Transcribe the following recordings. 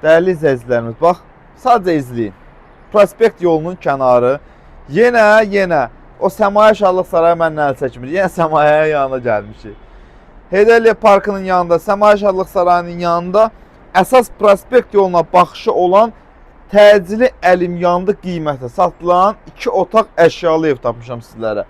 Dəyərli izləyicilərimiz, bax, sadəcə izləyin. Prospekt yolunun kənarı. Yenə o Səmaya Şadlıq Sarayı məndən əl çəkmir. Yenə Səmayaya yanına gəlmişik. Heydər Əliyev Parkının yanında, Səmaya Şadlıq Sarayının yanında əsas prospekt yoluna baxışı olan təcili əlimyanlı qiymətə satılan 2 otaq əşyalı ev tapmışam sizlərə.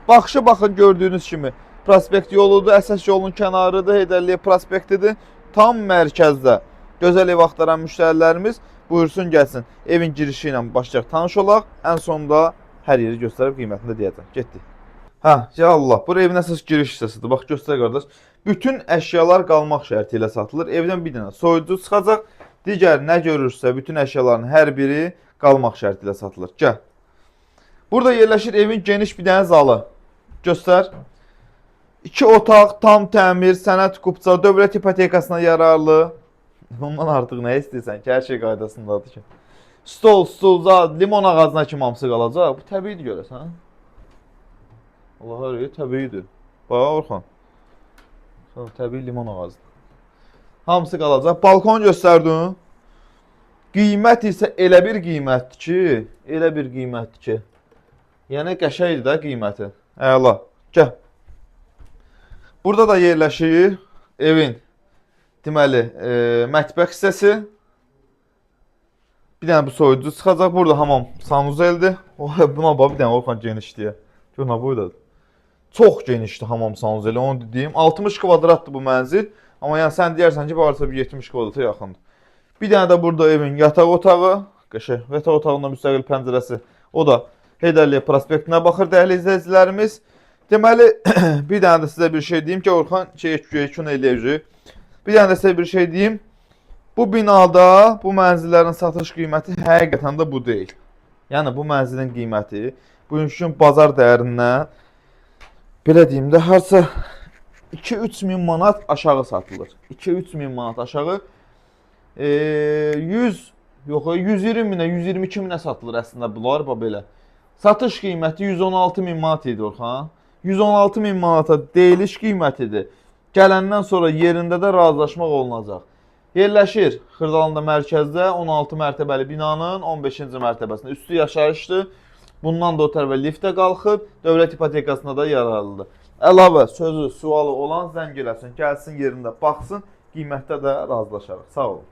Baxışı baxın, gördüyünüz kimi prospekt yoludur, əsas yolun kənarıdır, Heydər Əliyev prospektidir. Tam mərkəzdə. Gözəl ev axtaran müştərilərimiz buyursun gəlsin. Evin girişi ilə başlayaq, tanış olaq. Ən sonunda hər yeri göstərib qiymətini də deyəcəm. Getdik. Ya Allah, bu evin əsas giriş hissəsidir. Bax, göstər qardaş. Bütün əşyalar qalmaq şərti ilə satılır. Evdən bir dənə soyucu çıxacaq. Digər nə görürsə, bütün əşyaların hər biri qalmaq şərti ilə satılır. Gəl. Burada yerləşir evin geniş bir dənə zalı. Göstər. 2 otaq, tam təmir, sənəd kupça, dövlət ipotekasına yararlı. Ondan artıq nə istəyirsən ki, hər şey qaydasındadır ki. Stol, limon ağacına kimi hamısı qalacaq. Bu təbiidir görəsən. Allah hər yer təbiidir. Bax, Orxan. Təbii limon ağacıdır. Hamısı qalacaq. Balkon göstərdin. Qiymət isə elə bir qiymətdir ki, yəni qəşəkdir də qiyməti. Əla. Gəl. Burada da yerləşir evin deməli, mətbəx hissəsi. Bir dənə bu soyucu çıxacaq. Burada hamam sanuzeldir. Buna bax, bir dənə Orxan genişliyə. Gör, nə boydadır. Çox genişdir hamam sanuzeli, onu dediyim. 60 kvadratdır bu mənzil. Amma yəni sən deyərsən ki, varsa bir 70 kvadrata yaxındır. Bir dənə də burada evin yataq otağı. Qəşəng. Yataq otağında müstəqil pəncərəsi. O da Heydər Əliyev prospektinə baxır dəyərli izləyicilərimiz. Deməli, bir dənə də sizə bir şey deyim ki, Orxan kün eləyəcək. Bir dənə də sizə bir şey deyim. Bu binada bu mənzillərin satış qiyməti həqiqətən də bu deyil. Yəni bu mənzilin qiyməti bugünkü gün bazar dəyərindən belə deyim də harca 2-3 min manat aşağı satılır. 2-3 min manat aşağı 120 minə, 122 minə satılır əslində bunlar belə. Satış qiyməti 116 min manat idi Orxan. 116 min manata deyiliş qiymətidir. Gələndən sonra yerində də razılaşmaq olunacaq. Yerləşir Xırdalanda mərkəzdə 16 mərtəbəli binanın 15-ci mərtəbəsində. Üstü yaşayışdır. Bundan da o tərəfə liftə qalxıb, dövlət ipotekasına da yararlıdır. Əlavə, sözü, sualı olan zəng eləsin, gəlsin yerində baxsın, qiymətdə də razılaşarıq. Sağ olun.